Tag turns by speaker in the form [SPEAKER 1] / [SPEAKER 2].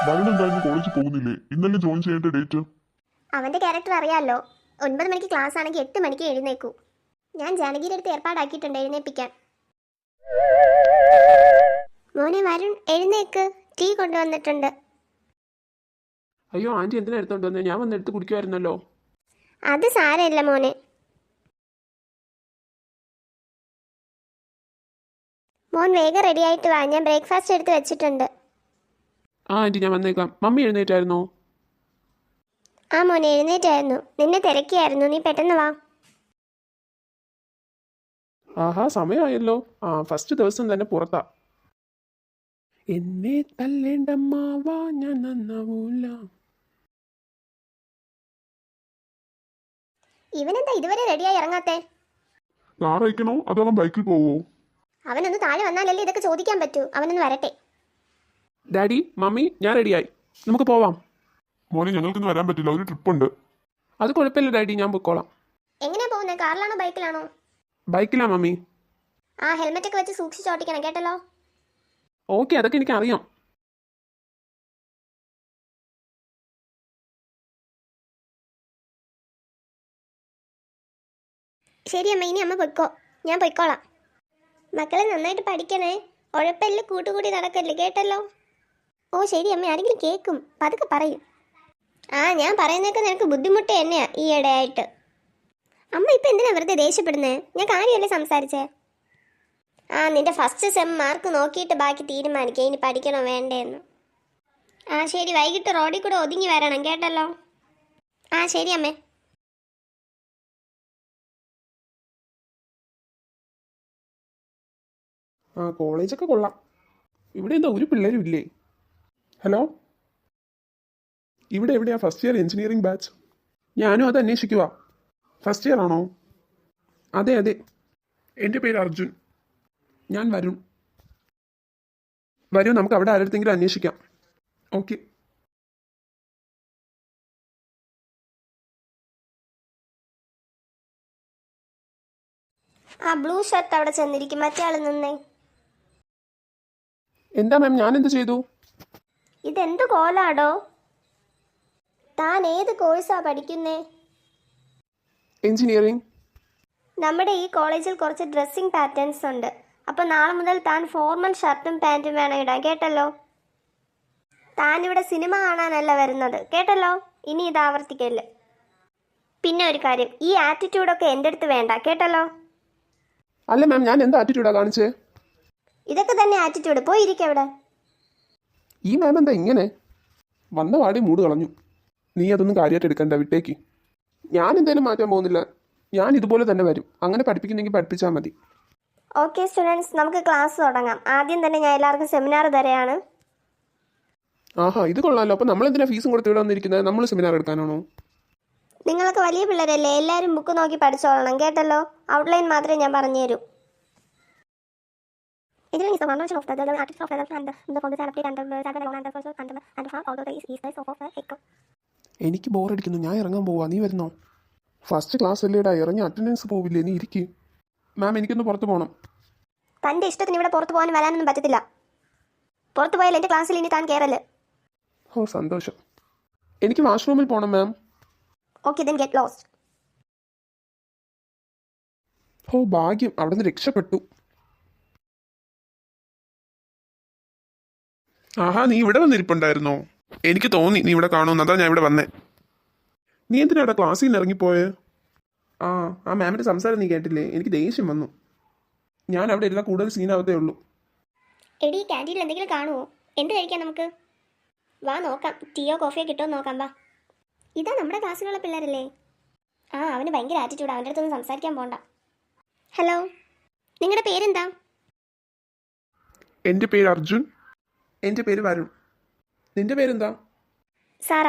[SPEAKER 1] വരുൺ എന്തായാലും കോളേജിൽ പോകുന്നില്ലേ? ഇന്നലെ ജോയിൻ ചെയ്യേണ്ട ഡേറ്റ്?
[SPEAKER 2] അവന്റെ ക്യാരക്ടർ അറിയാമല്ലോ. 9 മണിക്ക് ക്ലാസ് ആണെങ്കിൽ 8 മണിക്ക് എഴുന്നേക്കൂ. ഞാൻ ജാനകിയുടെ അടുത്ത് ഏർപ്പാടാക്കിയിട്ടുണ്ട് എഴുന്നേപ്പിക്കാൻ. മോനെ വരുൺ, എഴുന്നേക്ക്, ടീ കൊണ്ടുവന്നിട്ടുണ്ട്.
[SPEAKER 3] അയ്യോ ആൻറ്റി എന്തിനാ എടുത്തോണ്ട് വന്നത്? ഞാൻ വന്ന് എടുത്ത് കുടിക്കുമായിരുന്നല്ലോ.
[SPEAKER 2] അത് സാരമില്ല മോനെ. മോൻ വേഗം റെഡി ആയിട്ട് വാ, ഞാൻ ബ്രേക്ക്ഫാസ്റ്റ് എടുത്ത് വെച്ചിട്ടുണ്ട്.
[SPEAKER 3] ആ ആൻറ്റി ഞാൻ വന്നേക്കാം. മമ്മി എഴുന്നേറ്റായിരുന്നോ?
[SPEAKER 2] ആ മോനെ എഴുന്നേറ്റായിരുന്നു, നിന്നെ തിരക്കിയായിരുന്നു, നീ പെട്ടെന്ന് വാ.
[SPEAKER 3] ആഹാ സമയമായല്ലോ. ഫസ്റ്റ് ദിവസം തന്നെ പുറത്താ. എന്നെ തല്ലേണ്ടമ്മാവാ ഞാൻ നന്നാവൂല.
[SPEAKER 2] ഇവനെന്താ ഇതുവരെ റെഡിയായി ഇറങ്ങാത്തെ?
[SPEAKER 1] കാർ അയക്കണോ അതോ അവൻ ബൈക്കിൽ പോവോ?
[SPEAKER 2] അവനൊന്ന് താഴെ വന്നാലല്ലേ ഇതൊക്കെ ചോദിക്കാൻ പറ്റൂ. അവനൊന്ന് വരട്ടെ.
[SPEAKER 3] ഡാഡി മമ്മി ഞാൻ റെഡിയായി, നമുക്ക് പോവാം.
[SPEAKER 1] മോനെ ഞങ്ങൾക്കിന്ന് വരാൻ പറ്റില്ല, ഒരു ട്രിപ്പ് ഉണ്ട്.
[SPEAKER 3] അത് കുഴപ്പമില്ല ഡാഡി, ഞാൻ പൊക്കോളാം.
[SPEAKER 2] എങ്ങനെയാ പോകുന്നത്? കാറിലാണോ ബൈക്കിലാണോ?
[SPEAKER 3] ബൈക്കിലാ മമ്മി.
[SPEAKER 2] ആ ഹെൽമെറ്റ് ഒക്കെ വെച്ച് സൂക്ഷിച്ചോട്ടിക്കണം കേട്ടല്ലോ.
[SPEAKER 3] ഓക്കെ അതൊക്കെ എനിക്ക് അറിയാം.
[SPEAKER 2] ശരി അമ്മ, ഇനി അമ്മ പൊയ്ക്കോ, ഞാൻ പൊയ്ക്കോളാം. മക്കളെ നന്നായിട്ട് പഠിക്കണേ, ഉഴപ്പെല്ലാം കൂട്ടുകൂടി നടക്കല്ലേ കേട്ടല്ലോ. ഓ ശരി അമ്മ, ആരെങ്കിലും കേൾക്കും, പതുക്കെ പറയും. ആ ഞാൻ പറയുന്നതൊക്കെ നിനക്ക് ബുദ്ധിമുട്ട് തന്നെയാ ഈ ഇടയായിട്ട്. അമ്മ ഇപ്പം എന്തിനാ വെറുതെ ദേഷ്യപ്പെടുന്നേ? ഞാൻ കാര്യമല്ലേ സംസാരിച്ചേ. ആ നിന്റെ ഫസ്റ്റ് സെം മാർക്ക് നോക്കിയിട്ട് ബാക്കി തീരുമാനിക്കുക ഇനി പഠിക്കണോ വേണ്ടേന്ന്. ആ ശരി, വൈകിട്ട് റോഡിൽ കൂടെ ഒതുങ്ങി വരണം കേട്ടല്ലോ. ആ ശരി അമ്മേ.
[SPEAKER 3] കോളേജൊക്കെ കൊള്ളാം. ഇവിടെ എന്താ ഒരു പിള്ളേരും ഇല്ലേ? ഹലോ, ഇവിടെ എവിടെയാ ഫസ്റ്റ് ഇയർ എഞ്ചിനീയറിംഗ് ബാച്ച്? ഞാനും അത് അന്വേഷിക്കുക. ഫസ്റ്റ് ഇയർ ആണോ? അതെ അതെ. എൻ്റെ പേര് അർജുൻ. ഞാൻ വരുൺ. വരൂ നമുക്ക് അവിടെ ആരെടുത്തെങ്കിലും അന്വേഷിക്കാം. ഓക്കെ.
[SPEAKER 2] ആ ബ്ലൂ ഷർട്ട് അവിടെ ചെന്നിരിക്കും, മറ്റേ ആൾ നിന്നേ.
[SPEAKER 3] എന്താ മാം ഞാൻ എന്ത് ചെയ്തു?
[SPEAKER 2] ഇതെന്ത് കോലാടോ? താൻ ഏത് കോഴ്സാ പഠിക്കുന്നേ?
[SPEAKER 3] എഞ്ചിനീയറിംഗ്.
[SPEAKER 2] നമ്മുടെ ഈ കോളേജിൽ കുറച്ച് ഡ്രസ്സിംഗ് പാറ്റേൺസ് ഉണ്ട്. അപ്പോൾ നാളെ മുതൽ താൻ ഫോർമൽ ഷർട്ടും പാൻറ്റും വേണം ഇടാൻ കേട്ടല്ലോ. താൻ ഇവിടെ സിനിമ കാണാനല്ല വരുന്നത് കേട്ടല്ലോ. ഇനി ഇത് ആവർത്തിക്കല്ലേ. പിന്നെ ഒരു കാര്യം, ഈ ആറ്റിറ്റ്യൂഡൊക്കെ എൻ്റെ അടുത്ത് വേണ്ട കേട്ടല്ലോ.
[SPEAKER 3] അല്ല മാം ഞാൻ എന്താ ആറ്റിറ്റ്യൂഡാ കാണിച്ചേ?
[SPEAKER 2] ഇതൊക്കെ തന്നെ ആറ്റിറ്റ്യൂഡ്, പോയിരിക്കും അവിടെ.
[SPEAKER 3] ഈ മാം എന്താ ഇങ്ങനെ? വന്ന പാടെ മൂട് കളഞ്ഞു. നീ അതൊന്നും കാര്യമായിട്ട് എടുക്കണ്ട, വിട്ടേക്ക്. ഞാൻ എന്തായാലും മാറ്റാൻ പോകുന്നില്ല, ഞാൻ ഇതുപോലെ തന്നെ വരും. അങ്ങനെ പഠിപ്പിക്കുന്നെങ്കിൽ പഠിപ്പിച്ചാൽ മതി.
[SPEAKER 2] ഓക്കെ സ്റ്റുഡൻസ്, നമുക്ക് ക്ലാസ് തുടങ്ങാം. ആദ്യം തന്നെ ഞാൻ എല്ലാവർക്കും സെമിനാർ തരെയാണ്.
[SPEAKER 3] ആഹാ ഇത് കൊള്ളാമല്ലോ. അപ്പോൾ നമ്മൾ എന്തിനാ ഫീസും കൊടുത്ത് ഇവിടെ വന്നിരിക്കുന്നത്? നമ്മൾ സെമിനാർ എടുക്കാനാണോ?
[SPEAKER 2] നിങ്ങളൊക്കെ വലിയ പിള്ളേരല്ലേ, എല്ലാവരും ബുക്ക് നോക്കി പഠിച്ചോളണം കേട്ടല്ലോ. ഔട്ട്ലൈൻ മാത്രമേ ഞാൻ പറഞ്ഞു തരൂ.
[SPEAKER 3] എനിക്ക് ബോറടിക്കുന്നു, ഞാൻ ഇറങ്ങാൻ പോവാ. നീ വരുന്നോ? ഫസ്റ്റ് ക്ലാസ് അല്ലേടാ, ഇറങ്ങി അറ്റൻഡൻസ് പോവില്ലേ? നീ ഇരിക്കും. മാം എനിക്കൊന്ന് പുറത്ത് പോകണം.
[SPEAKER 2] തൻ്റെ ഇഷ്ടത്തിന് ഇവിടെ പുറത്ത് പോകാനും വരാനൊന്നും പറ്റത്തില്ല. പുറത്ത് പോയാൽ എൻ്റെ ക്ലാസ്സിൽ ഇനി താൻ കയറല്.
[SPEAKER 3] ഓ സന്തോഷം. എനിക്ക് വാഷ്റൂമിൽ പോകണം ma'am.
[SPEAKER 2] Okay then get lost.
[SPEAKER 3] ഓ ഭാഗ്യം, അവിടെ നിന്ന് രക്ഷപ്പെട്ടു. ആഹാ നീ ഇവിടെ വന്നിരിപ്പുണ്ടായിരുന്നോ? എനിക്ക് തോന്നി നീ ഇവിടെ കാണുമെന്ന്, അതാ ഞാൻ ഇവിടെ വന്നേ. നീ എന്തിനാ അവിടെ ക്ലാസ്സിൽ നിന്ന് ഇറങ്ങിപ്പോയേ? ആ മാമിൻ്റെ സംസാരം നീ കേട്ടില്ലേ? എനിക്ക് ദേഷ്യം വന്നു. ഞാൻ അവിടെ എല്ലാം കൂടുതൽ സീനാവത്തേ ഉള്ളൂ.
[SPEAKER 2] എടി ക്യാൻറ്റീനിൽ എന്തെങ്കിലും കാണുമോ? എന്ത് കഴിക്കാം നമുക്ക്? വാ നോക്കാം, ടീയോ കോഫിയോ കിട്ടുമോ നോക്കാം. വാ. ഇതാ നമ്മുടെ ക്ലാസ്സിലുള്ള പിള്ളേരല്ലേ? അവന് ഭയങ്കര ആറ്റിറ്റ്യൂഡ്, അവൻ്റെ അടുത്തൊന്നും സംസാരിക്കാൻ പോണ്ട. ഹലോ, നിങ്ങളുടെ പേരെന്താ?
[SPEAKER 3] എൻ്റെ പേര് അർജുൻ. എൻ്റെ പേര് വരുൺ. നിന്റെ പേരെന്താ?
[SPEAKER 2] സാറ.